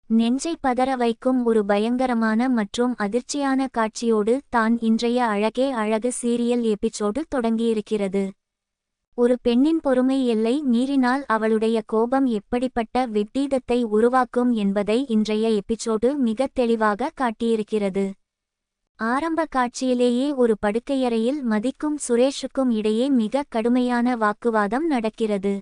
நெஞ்சை பதற வைக்கும் ஒரு பயங்கரமான மற்றும் அதிர்ச்சியான காட்சியோடு தான் இன்றைய அழகே அழகு சீரியல் எபிசோடு தொடங்கியிருக்கிறது. ஒரு பெண்ணின் பொறுமை எல்லை மீறினால் அவளுடைய கோபம் எப்படிப்பட்ட விபரீதத்தை உருவாக்கும் என்பதை இன்றைய எபிசோடு மிக தெளிவாக காட்டியிருக்கிறது. ஆரம்ப காட்சியிலேயே ஒரு படுக்கையறையில் மதிக்கும் சுரேஷுக்கும் இடையே மிக கடுமையான வாக்குவாதம் நடக்கிறது.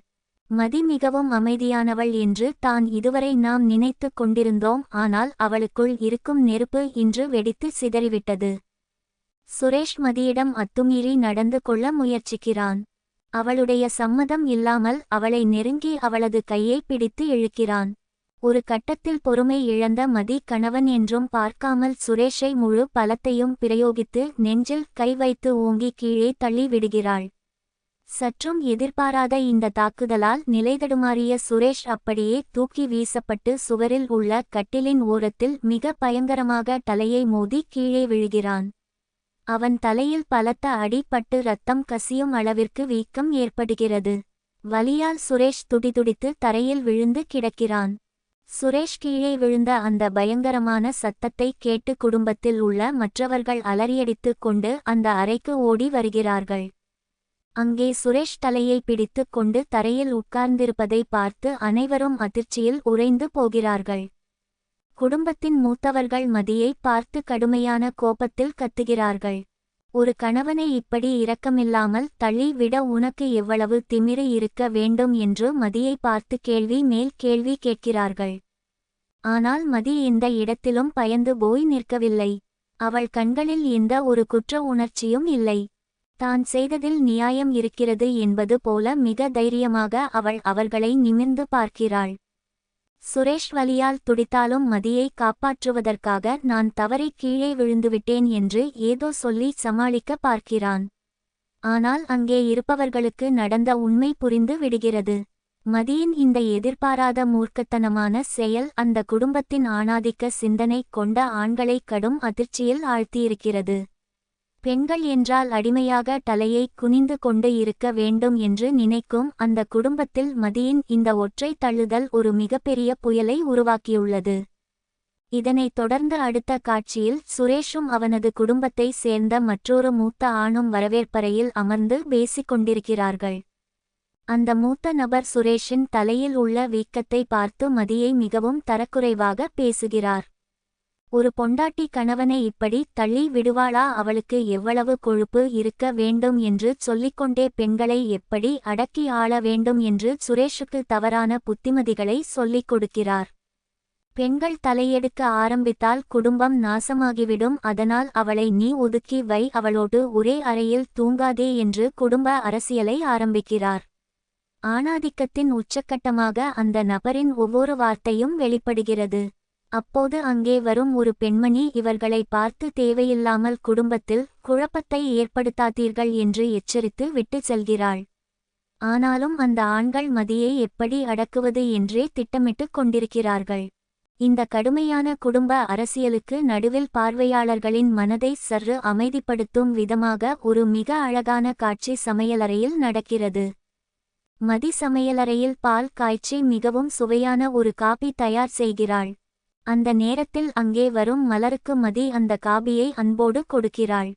மதி மிகவும் அமைதியானவள் என்று தான் இதுவரை நாம் நினைத்து கொண்டிருந்தோம். ஆனால் அவளுக்குள் இருக்கும் நெருப்பு இன்று வெடித்து சிதறிவிட்டது. சுரேஷ் மதியிடம் அத்துமீறி நடந்து கொள்ள முயற்சிக்கிறான். அவளுடைய சம்மதம் இல்லாமல் அவளை நெருங்கி அவளது கையை பிடித்து இழுக்கிறான். ஒரு கட்டத்தில் பொறுமை இழந்த மதி கணவன் என்றும் பார்க்காமல் சுரேஷை முழு பலத்தையும் பிரயோகித்து நெஞ்சில் கை வைத்து ஓங்கி கீழே தள்ளி விடுகிறாள். சற்றும் எதிர்பாராத இந்த தாக்குதலால் நிலைதடுமாறிய சுரேஷ் அப்படியே தூக்கி வீசப்பட்டு சுவரில் உள்ள கட்டிலின் ஓரத்தில் மிக பயங்கரமாக தலையை மோதி கீழே விழுகிறான். அவன் தலையில் பலத்த அடி பட்டு இரத்தம் கசியும் அளவிற்கு வீக்கம் ஏற்படுகிறது. வலியால் சுரேஷ் துடிதுடித்து தரையில் விழுந்து கிடக்கிறான். சுரேஷ் கீழே விழுந்த அந்த பயங்கரமான சத்தத்தை கேட்டு குடும்பத்தில் உள்ள மற்றவர்கள் அலறியடித்து கொண்டு அந்த அறைக்கு ஓடி வருகிறார்கள். அங்கே சுரேஷ் தலையை பிடித்து கொண்டு தரையில் உட்கார்ந்திருப்பதை பார்த்து அனைவரும் அதிர்ச்சியில் உறைந்து போகிறார்கள். குடும்பத்தின் மூத்தவர்கள் மதியை பார்த்து கடுமையான கோபத்தில் கத்துகிறார்கள். ஒரு கணவனை இப்படி இரக்கமில்லாமல் தள்ளி விட உனக்கு எவ்வளவு திமிரு இருக்க வேண்டும் என்று மதியை பார்த்து கேள்வி மேல் கேள்வி கேட்கிறார்கள். ஆனால் மதி எந்த இடத்திலும் பயந்து போய் நிற்கவில்லை. அவள் கண்களில் எந்த ஒரு குற்ற உணர்ச்சியும் இல்லை. தான் செய்ததில் நியாயம் இருக்கிறது என்பது போல மிக தைரியமாக அவள் அவர்களை நிமிர்ந்து பார்க்கிறாள். சுரேஷ் வலியால் துடித்தாலும் மதியை காப்பாற்றுவதற்காக நான் தவறி கீழே விழுந்துவிட்டேன் என்று ஏதோ சொல்லி சமாளிக்க பார்க்கிறான். ஆனால் அங்கே இருப்பவர்களுக்கு நடந்த உண்மை புரிந்து விடுகிறது. மதியின் இந்த எதிர்பாராத மூர்க்கத்தனமான செயல் அந்த குடும்பத்தின் ஆணாதிக்க சிந்தனை கொண்ட ஆண்களை கடும் அதிர்ச்சியில் ஆழ்த்தியிருக்கிறது. பெண்கள் என்றால் அடிமையாக தலையை குனிந்து கொண்டு இருக்க வேண்டும் என்று நினைக்கும் அந்த குடும்பத்தில் மதியின் இந்த ஒற்றை தள்ளுதல் ஒரு மிகப்பெரிய புயலை உருவாக்கியுள்ளது. இதனைத் தொடர்ந்து அடுத்த காட்சியில் சுரேஷும் அவனது குடும்பத்தை சேர்ந்த மற்றொரு மூத்த ஆணும் வரவேற்பறையில் அமர்ந்து பேசிக் கொண்டிருக்கிறார்கள். அந்த மூத்த நபர் சுரேஷின் தலையில் உள்ள வீக்கத்தை பார்த்து மதியை மிகவும் தரக்குறைவாக பேசுகிறார். ஒரு பொண்டாட்டி கணவனை இப்படி தள்ளி விடுவாளா? அவளுக்கு எவ்வளவு கொழுப்பு இருக்க வேண்டும் என்று சொல்லிக்கொண்டே பெண்களை எப்படி அடக்கி ஆள வேண்டும் என்று சுரேஷுக்கு தவறான புத்திமதிகளை சொல்லிக் கொடுக்கிறார். பெண்கள் தலையெடுக்க ஆரம்பித்தால் குடும்பம் நாசமாகிவிடும். அதனால் அவளை நீ ஒதுக்கி வை, அவளோடு ஒரே அறையில் தூங்காதே என்று குடும்ப அரசியலை ஆரம்பிக்கிறார். ஆணாதிக்கத்தின் உச்சக்கட்டமாக அந்த நபரின் ஒவ்வொரு வார்த்தையும் வெளிப்படுகிறது. அப்போது அங்கே வரும் ஒரு பெண்மணி இவர்களை பார்த்து தேவையில்லாமல் குடும்பத்தில் குழப்பத்தை ஏற்படுத்தாதீர்கள் என்று எச்சரித்து விட்டு செல்கிறாள். ஆனாலும் அந்த ஆண்கள் மதியை எப்படி அடக்குவது என்றே திட்டமிட்டு கொண்டிருக்கிறார்கள். இந்த கடுமையான குடும்ப அரசியலுக்கு நடுவில் பார்வையாளர்களின் மனதை சற்று அமைதிப்படுத்தும் விதமாக ஒரு மிக அழகான காட்சி சமையலறையில் நடக்கிறது. மதி சமையலறையில் பால் காய்ச்சி மிகவும் சுவையான ஒரு காபி தயார் செய்கிறாள். அந்த நேரத்தில் அங்கே வரும் மலருக்கு மதி அந்த காபியை அன்போடு கொடுக்கிறாள்.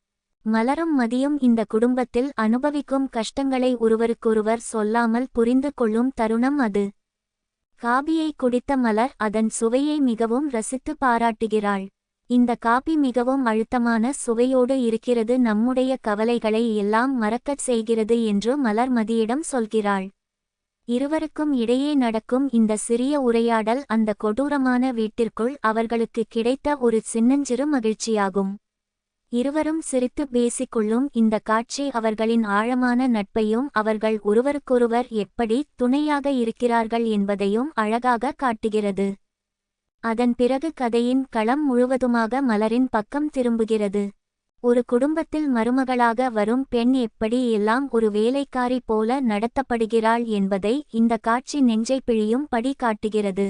மலரும் மதியும் இந்த குடும்பத்தில் அனுபவிக்கும் கஷ்டங்களை ஒருவருக்கொருவர் சொல்லாமல் புரிந்து கொள்ளும் தருணம் அது. காபியை குடித்த மலர் அதன் சுவையை மிகவும் ரசித்து பாராட்டுகிறாள். இந்த காபி மிகவும் அழுத்தமான சுவையோடு இருக்கிறது, நம்முடைய கவலைகளை எல்லாம் மறக்கச் செய்கிறது என்று மலர் மதியிடம் சொல்கிறாள். இருவருக்கும் இடையே நடக்கும் இந்த சிறிய உரையாடல் அந்த கொடூரமான வீட்டிற்குள் அவர்களுக்கு கிடைத்த ஒரு சின்னஞ்சிறு மகிழ்ச்சியாகும். இருவரும் சிரித்து பேசிக்கொள்ளும் இந்த காட்சி அவர்களின் ஆழமான நட்பையும் அவர்கள் ஒருவருக்கொருவர் எப்படி துணையாக இருக்கிறார்கள் என்பதையும் அழகாக காட்டுகிறது. அதன் பிறகு கதையின் களம் முழுவதுமாக மலரின் பக்கம் திரும்புகிறது. ஒரு குடும்பத்தில் மருமகளாக வரும் பெண் எப்படி எல்லாம் ஒரு வேலைக்காரி போல நடத்தப்படுகிறாள் என்பதை இந்த காட்சி நெஞ்சை பிழியும் படி காட்டுகிறது.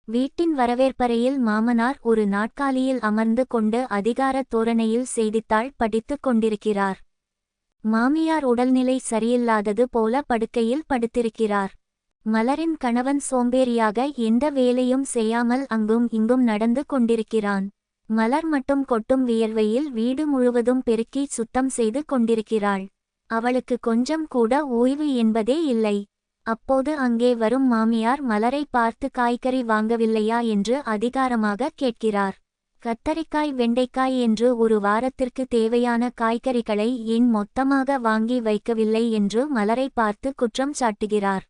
வீட்டின் வரவேற்பறையில் மாமனார் ஒரு நாற்காலியில் அமர்ந்து கொண்டு அதிகார தோரணையில் செய்தித்தாள் படித்துக் கொண்டிருக்கிறார். மாமியார் உடல்நிலை சரியில்லாதது போல படுக்கையில் படுத்திருக்கிறார். மலரின் கணவன் சோம்பேறியாக எந்த வேலையும் செய்யாமல் அங்கும் இங்கும் நடந்து கொண்டிருக்கிறான். மலர் மட்டும் கொட்டும் வியர்வையில் வீடு முழுவதும் பெருக்கி சுத்தம் செய்து கொண்டிருக்கிறாள். அவளுக்கு கொஞ்சம் கூட ஓய்வு என்பதே இல்லை. அப்போது அங்கே வரும் மாமியார் மலரை பார்த்து காய்கறி வாங்கவில்லையா என்று அதிகாரமாக கேட்கிறார். கத்தரிக்காய் வெண்டைக்காய் என்று ஒரு வாரத்திற்கு தேவையான காய்கறிகளை ஏன் மொத்தமாக வாங்கி வைக்கவில்லை என்று மலரை பார்த்து குற்றம் சாட்டுகிறார்.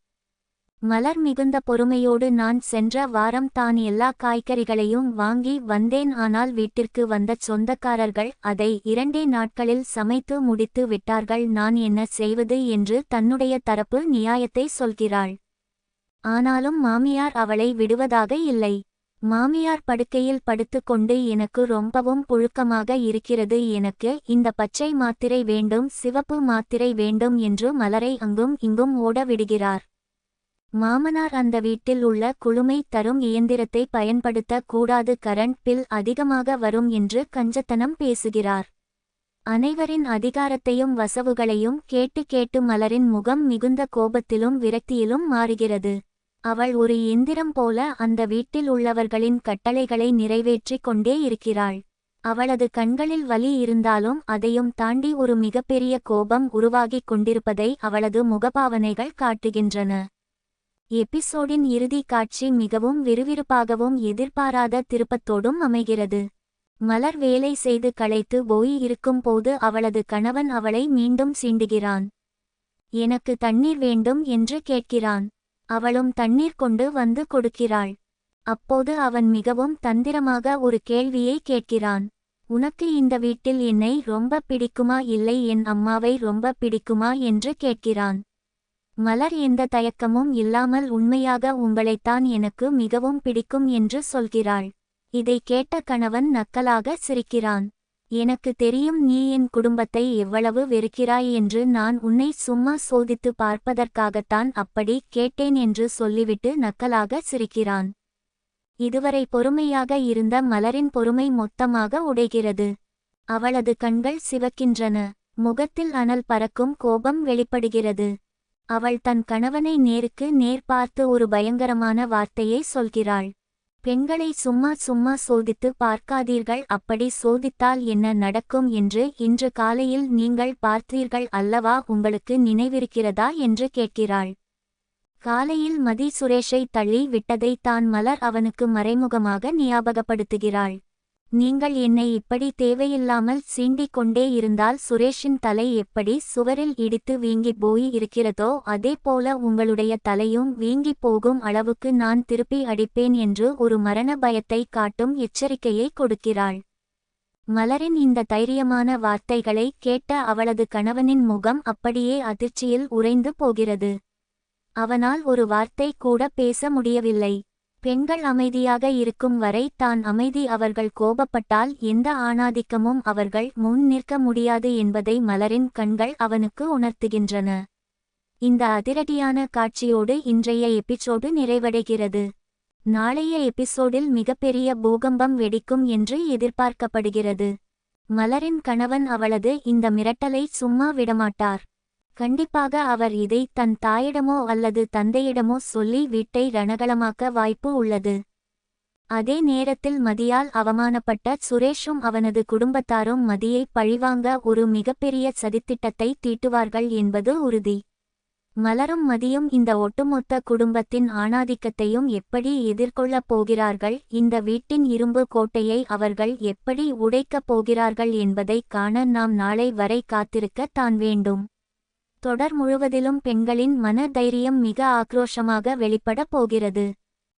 மலர் மிகுந்த பொறுமையோடு நான் சென்ற வாரம் தான் எல்லா காய்கறிகளையும் வாங்கி வந்தேன், ஆனால் வீட்டிற்கு வந்த சொந்தக்காரர்கள் அதை 2 நாட்களில் சமைத்து முடித்து விட்டார்கள், நான் என்ன செய்வது என்று தன்னுடைய தரப்பு நியாயத்தை சொல்கிறாள். ஆனாலும் மாமியார் அவளை விடுவதாக இல்லை. மாமியார் படுக்கையில் படுத்துக்கொண்டு எனக்கு ரொம்பவும் புழுக்கமாக இருக்கிறது, எனக்கு இந்த பச்சை மாத்திரை வேண்டும், சிவப்பு மாத்திரை வேண்டும் என்று மலரை அங்கும் இங்கும் ஓட விடுகிறார். மாமனார் அந்த வீட்டில் உள்ள குளுமை தரும் இயந்திரத்தை பயன்படுத்த கூடாது, கரண்ட் பில் அதிகமாக வரும் என்று கஞ்சத்தனம் பேசுகிறார். அனைவரின் அதிகாரத்தையும் வசவுகளையும் கேட்டு கேட்டு மலரின் முகம் மிகுந்த கோபத்திலும் விரக்தியிலும் மாறுகிறது. அவள் ஒரு எந்திரம் போல அந்த வீட்டில் உள்ளவர்களின் கட்டளைகளை நிறைவேற்றிக் கொண்டே இருக்கிறாள். அவளது கண்களில் வலி இருந்தாலும் அதையும் தாண்டி ஒரு மிகப்பெரிய கோபம் உருவாகிக் கொண்டிருப்பதை அவளது முகபாவனைகள் காட்டுகின்றன. எபிசோடின் இறுதி காட்சி மிகவும் விறுவிறுப்பாகவும் எதிர்பாராத திருப்பத்தோடும் அமைகிறது. மலர் வேலை செய்து களைத்து போய் இருக்கும் போது அவளது கணவன் அவளை மீண்டும் சீண்டுகிறான். எனக்கு தண்ணீர் வேண்டும் என்று கேட்கிறான். அவளும் தண்ணீர் கொண்டு வந்து கொடுக்கிறாள். அப்போது அவன் மிகவும் தந்திரமாக ஒரு கேள்வியை கேட்கிறான். உனக்கு இந்த வீட்டில் என்னை ரொம்ப பிடிக்குமா, இல்லை என் அம்மாவை ரொம்ப பிடிக்குமா என்று கேட்கிறான். மலர் எந்த தயக்கமும் இல்லாமல் உண்மையாக உங்களைத்தான் எனக்கு மிகவும் பிடிக்கும் என்று சொல்கிறாள். இதை கேட்ட கணவன் நக்கலாக சிரிக்கிறான். எனக்கு தெரியும் நீ என் குடும்பத்தை எவ்வளவு வெறுக்கிறாய் என்று, நான் உன்னை சும்மா சோதித்து பார்ப்பதற்காகத்தான் அப்படி கேட்டேன் என்று சொல்லிவிட்டு நக்கலாக சிரிக்கிறான். இதுவரை பொறுமையாக இருந்த மலரின் பொறுமை மொத்தமாக உடைகிறது. அவளது கண்கள் சிவக்கின்றன. முகத்தில் அனல் பறக்கும் கோபம் வெளிப்படுகிறது. அவள் தன் கணவனை நேருக்கு நேர் பார்த்து ஒரு பயங்கரமான வார்த்தையை சொல்கிறாள். பெண்களை சும்மா சும்மா சோதித்து பார்க்காதீர்கள், அப்படி சோதித்தால் என்ன நடக்கும் என்று இன்று காலையில் நீங்கள் பார்த்தீர்கள் அல்லவா, உங்களுக்கு நினைவிருக்கிறதா என்று கேட்கிறாள். காலையில் மதி சுரேஷை தள்ளி விட்டதை தான் மலர் அவனுக்கு மறைமுகமாக ஞாபகப்படுத்துகிறாள். நீங்கள் என்னை இப்படி தேவையில்லாமல் சீண்டிக் கொண்டே இருந்தால் சுரேஷின் தலை எப்படி சுவரில் இடித்து வீங்கி போய் இருக்கிறதோ அதே போல உங்களுடைய தலையும் வீங்கி போகும் அளவுக்கு நான் திருப்பி அடிப்பேன் என்று ஒரு மரண பயத்தை காட்டும் எச்சரிக்கையை கொடுக்கிறாள். மலரின் இந்த தைரியமான வார்த்தைகளை கேட்ட அவளது கணவனின் முகம் அப்படியே அதிர்ச்சியில் உறைந்து போகிறது. அவனால் ஒரு வார்த்தை கூட பேச முடியவில்லை. பெண்கள் அமைதியாக இருக்கும் வரை தான் அமைதி, அவர்கள் கோபப்பட்டால் எந்த ஆணாதிக்கமும் அவர்கள் முன் நிற்க முடியாது என்பதை மலரின் கண்கள் அவனுக்கு உணர்த்துகின்றன. இந்த அதிரடியான காட்சியோடு இன்றைய எபிசோடு நிறைவடைகிறது. நாளைய எபிசோடில் மிகப்பெரிய பூகம்பம் வெடிக்கும் என்று எதிர்பார்க்கப்படுகிறது. மலரின் கணவன் அவளது இந்த மிரட்டலை சும்மா விடமாட்டார். கண்டிப்பாக அவர் இதை தன் தாயிடமோ அல்லது தந்தையிடமோ சொல்லி வீட்டை ரணகளமாக்க வாய்ப்பு உள்ளது. அதே நேரத்தில் மதியால் அவமானப்பட்ட சுரேஷும் அவனது குடும்பத்தாரும் மதியை பழிவாங்க ஒரு மிகப்பெரிய சதித்திட்டத்தை தீட்டுவார்கள் என்பது உறுதி. மலரும் மதியும் இந்த ஒட்டுமொத்த குடும்பத்தின் ஆணாதிக்கத்தையும் எப்படி எதிர்கொள்ளப் போகிறார்கள், இந்த வீட்டின் இரும்பு கோட்டையை அவர்கள் எப்படி உடைக்கப் போகிறார்கள் என்பதை காண நாம் நாளை வரை காத்திருக்க தான் வேண்டும். தொடர் முழுவதிலும் பெண்களின் மன தைரியம் மிக ஆக்ரோஷமாக வெளிப்பட போகிறது.